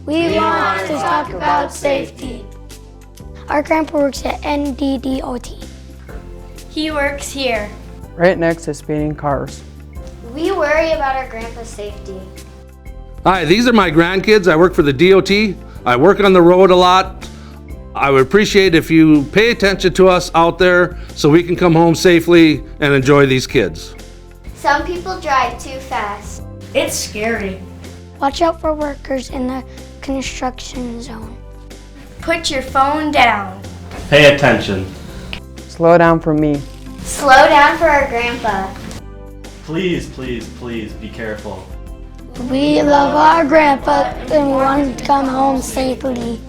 We want to talk about safety. Our grandpa works at NDDOT. He works here. Right next to speeding cars. We worry about our grandpa's safety. Hi, these are my grandkids. I work for the DOT. I work on the road a lot. I would appreciate if you pay attention to us out there so we can come home safely and enjoy these kids. Some people drive too fast. It's scary. Watch out for workers in the construction zone. Put your phone down. Pay attention. Slow down for me. Slow down for our grandpa. Please, please, please be careful. We love our grandpa and want to come home safely.